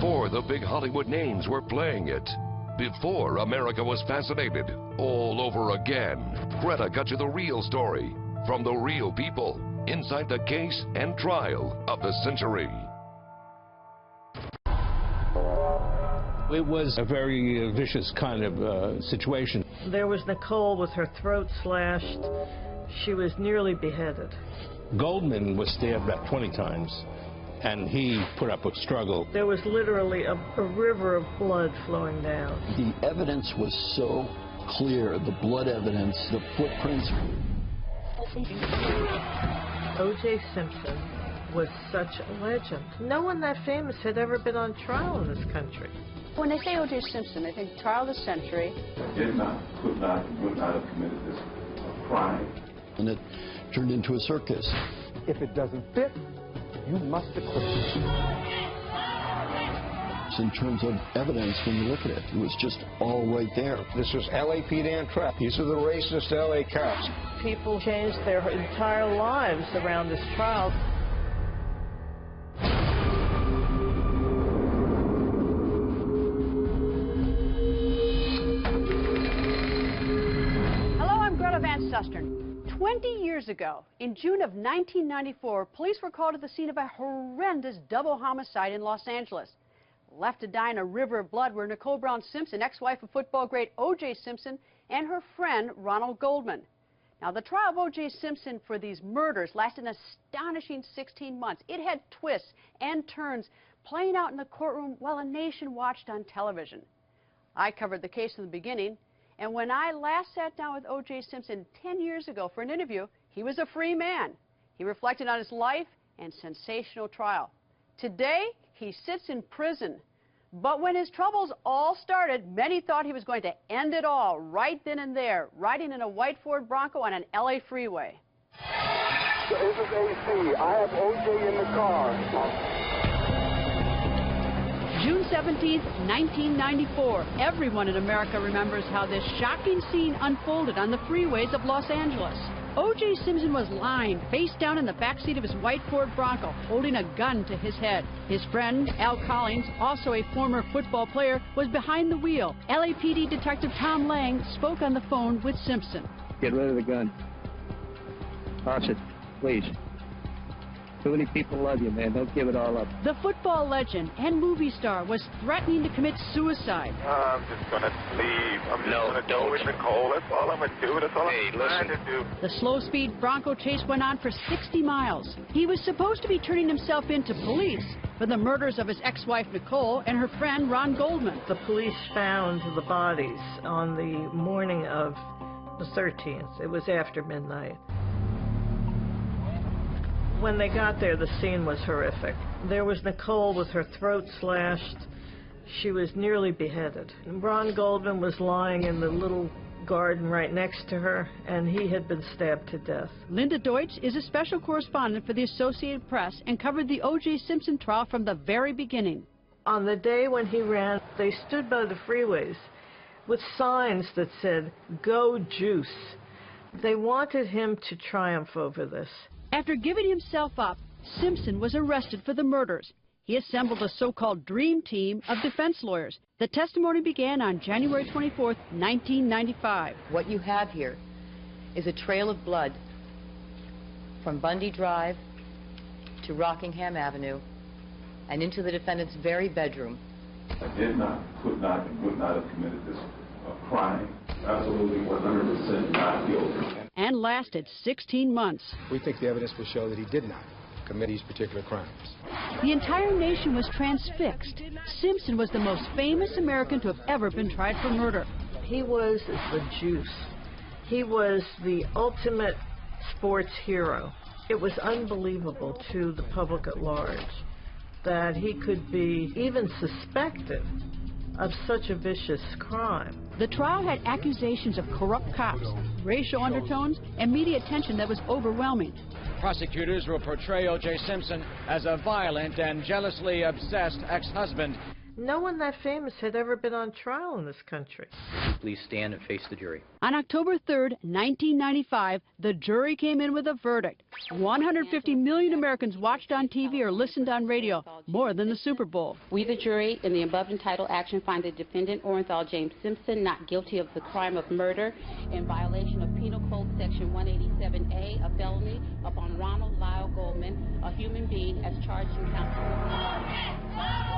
before the big Hollywood names were playing it. Before America was fascinated all over again. Greta got you the real story from the real people inside the case and trial of the century. It was a very vicious kind of situation. There was Nicole with her throat slashed. She was nearly beheaded. Goldman was stabbed about 20 times, and he put up a struggle. There was literally a river of blood flowing down. The evidence was so clear, the blood evidence, the footprints. OJ Simpson was such a legend. No one that famous had ever been on trial in this country. When they say OJ Simpson, they think trial of the century. Did not, could not, would not have committed this crime. And it turned into a circus. If it doesn't fit, you must acquit. In terms of evidence, when you look at it, it was just all right there. This was LAPD and trap. These are the racist LA cops. People changed their entire lives around this trial. Hello, I'm Greta Investigates. 20 years ago, in June of 1994, police were called to the scene of a horrendous double homicide in Los Angeles. Left to die in a river of blood were Nicole Brown Simpson, ex-wife of football great OJ Simpson, and her friend Ron Goldman. Now, the trial of OJ Simpson for these murders lasted an astonishing 16 months. It had twists and turns playing out in the courtroom while a nation watched on television. I covered the case from the beginning, and when I last sat down with OJ Simpson 10 years ago for an interview, he was a free man. He reflected on his life and sensational trial. Today, he sits in prison. But when his troubles all started, many thought he was going to end it all right then and there, riding in a white Ford Bronco on an LA freeway. This is AC. I have OJ in the car. June 17th, 1994. Everyone in America remembers how this shocking scene unfolded on the freeways of Los Angeles. OJ Simpson was lying face down in the backseat of his white Ford Bronco, holding a gun to his head. His friend, Al Collins, also a former football player, was behind the wheel. LAPD Detective Tom Lang spoke on the phone with Simpson. Get rid of the gun. Toss it, please. Too many people love you, man. Don't give it all up. The football legend and movie star was threatening to commit suicide. I'm just going to leave. I'm just going to go with Nicole. That's all I'm going to do. That's all I'm trying to do. The slow-speed Bronco chase went on for 60 miles. He was supposed to be turning himself in to police for the murders of his ex-wife Nicole and her friend Ron Goldman. The police found the bodies on the morning of the 13th. It was after midnight. When they got there, the scene was horrific. There was Nicole with her throat slashed. She was nearly beheaded. Ron Goldman was lying in the little garden right next to her, and he had been stabbed to death. Linda Deutsch is a special correspondent for the Associated Press and covered the O.J. Simpson trial from the very beginning. On the day when he ran, they stood by the freeways with signs that said, "Go Juice." They wanted him to triumph over this. After giving himself up, Simpson was arrested for the murders. He assembled a so-called dream team of defense lawyers. The testimony began on January 24th, 1995. What you have here is a trail of blood from Bundy Drive to Rockingham Avenue and into the defendant's very bedroom. I did not, could not, and would not have committed this crime. Absolutely 100% not guilty. And lasted 16 months. We think the evidence will show that he did not commit these particular crimes. The entire nation was transfixed. Simpson was the most famous American to have ever been tried for murder. He was the juice. He was the ultimate sports hero. It was unbelievable to the public at large that he could be even suspected of such a vicious crime. The trial had accusations of corrupt cops, racial undertones, and media attention that was overwhelming. Prosecutors will portray O.J. Simpson as a violent and jealously obsessed ex-husband. No one that famous had ever been on trial in this country. Please stand and face the jury. On October 3rd, 1995, the jury came in with a verdict. 150 million Americans watched on TV or listened on radio, more than the Super Bowl. We, the jury, in the above entitled action, find the defendant, Orenthal James Simpson, not guilty of the crime of murder in violation of Penal Code Section 187A, a felony, upon Ronald Lyle Goldman, a human being, as charged in count 1.